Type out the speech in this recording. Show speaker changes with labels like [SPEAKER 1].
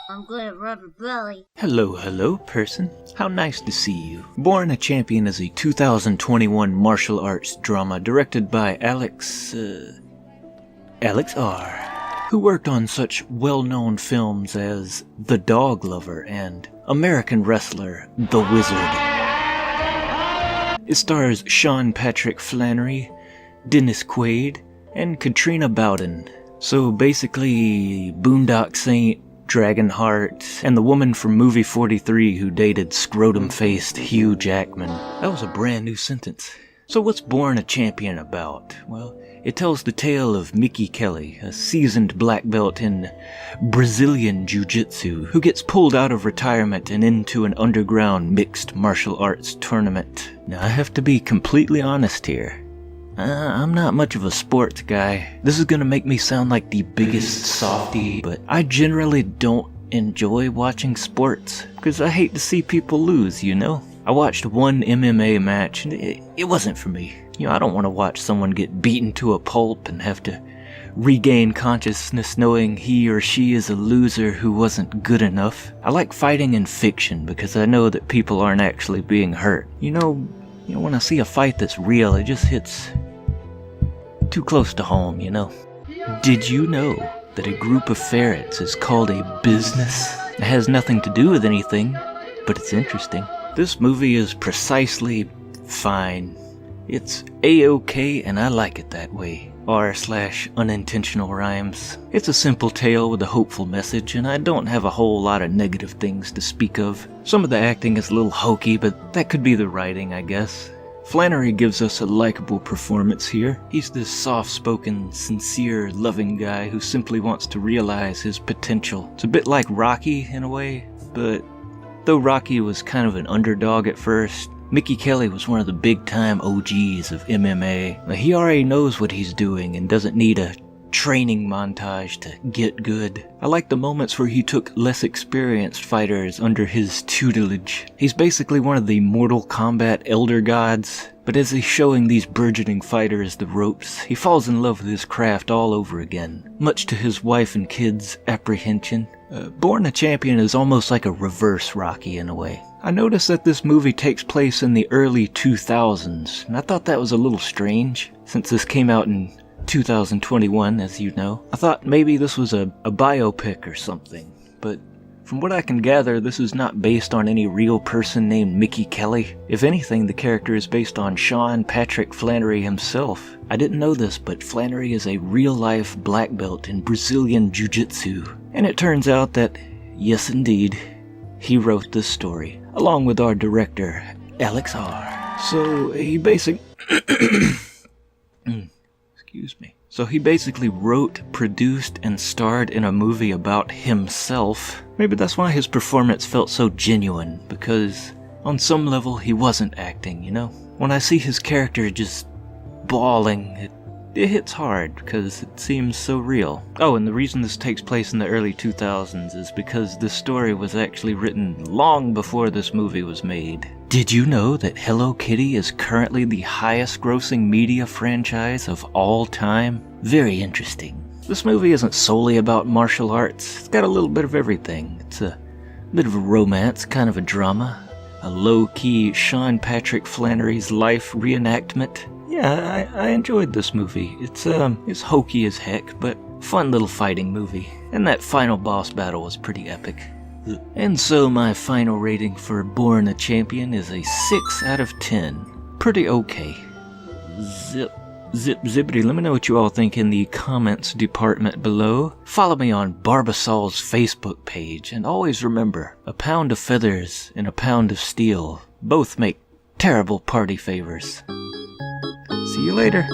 [SPEAKER 1] I'm gonna rub your belly.
[SPEAKER 2] Hello, person. How nice to see you. Born a Champion is a 2021 martial arts drama directed by Alex R., who worked on such well-known films as The Dog Lover and American Wrestler The Wizard. It stars Sean Patrick Flanery, Dennis Quaid, and Katrina Bowden. So basically, Boondock Saint, Dragonheart, and the woman from movie 43 who dated scrotum-faced Hugh Jackman. That was a brand new sentence. So what's Born a Champion about? Well, it tells the tale of Mickey Kelly, a seasoned black belt in Brazilian Jiu-Jitsu, who gets pulled out of retirement and into an underground mixed martial arts tournament. Now I have to be completely honest here. I'm not much of a sports guy. This is gonna make me sound like the biggest softie, but I generally don't enjoy watching sports, because I hate to see people lose, you know? I watched one MMA match, and it wasn't for me. You know, I don't want to watch someone get beaten to a pulp and have to regain consciousness knowing he or she is a loser who wasn't good enough. I like fighting in fiction because I know that people aren't actually being hurt. You know, when I see a fight that's real, it just hits too close to home, you know? Did you know that a group of ferrets is called a business? It has nothing to do with anything, but it's interesting. This movie is precisely fine. It's A-okay, and I like it that way. R/unintentional rhymes. It's a simple tale with a hopeful message, and I don't have a whole lot of negative things to speak of. Some of the acting is a little hokey, but that could be the writing, I guess. Flanery gives us a likable performance here. He's this soft-spoken, sincere, loving guy who simply wants to realize his potential. It's a bit like Rocky in a way, but though Rocky was kind of an underdog at first, Mickey Kelly was one of the big-time OGs of MMA. He already knows what he's doing and doesn't need a training montage to get good. I like the moments where he took less experienced fighters under his tutelage. He's basically one of the Mortal Kombat elder gods, but as he's showing these burgeoning fighters the ropes, he falls in love with his craft all over again, much to his wife and kids' apprehension. Born a Champion is almost like a reverse Rocky in a way. I noticed that this movie takes place in the early 2000s, and I thought that was a little strange, since this came out in 2021, as you know. I thought maybe this was a biopic or something, but from what I can gather, this is not based on any real person named Mickey Kelly. If anything, the character is based on Sean Patrick Flanery himself. I didn't know this, but Flanery is a real-life black belt in Brazilian Jiu-Jitsu. And it turns out that, yes indeed, he wrote this story, along with our director, Alex R. So he basically wrote, produced, and starred in a movie about himself. Maybe that's why his performance felt so genuine, because on some level he wasn't acting, you know? When I see his character just bawling, it hits hard because it seems so real. Oh, and the reason this takes place in the early 2000s is because this story was actually written long before this movie was made. Did you know that Hello Kitty is currently the highest grossing media franchise of all time? Very interesting. This movie isn't solely about martial arts. It's got a little bit of everything. It's a bit of a romance, kind of a drama, a low-key Sean Patrick Flanery's life reenactment. Yeah, I enjoyed this movie. It's hokey as heck, but fun little fighting movie. And that final boss battle was pretty epic. And so my final rating for Born a Champion is a 6 out of 10. Pretty okay. Zip zippity. Let me know what you all think in the comments department below. Follow me on Barbasol's Facebook page. And always remember, a pound of feathers and a pound of steel both make terrible party favors. See you later.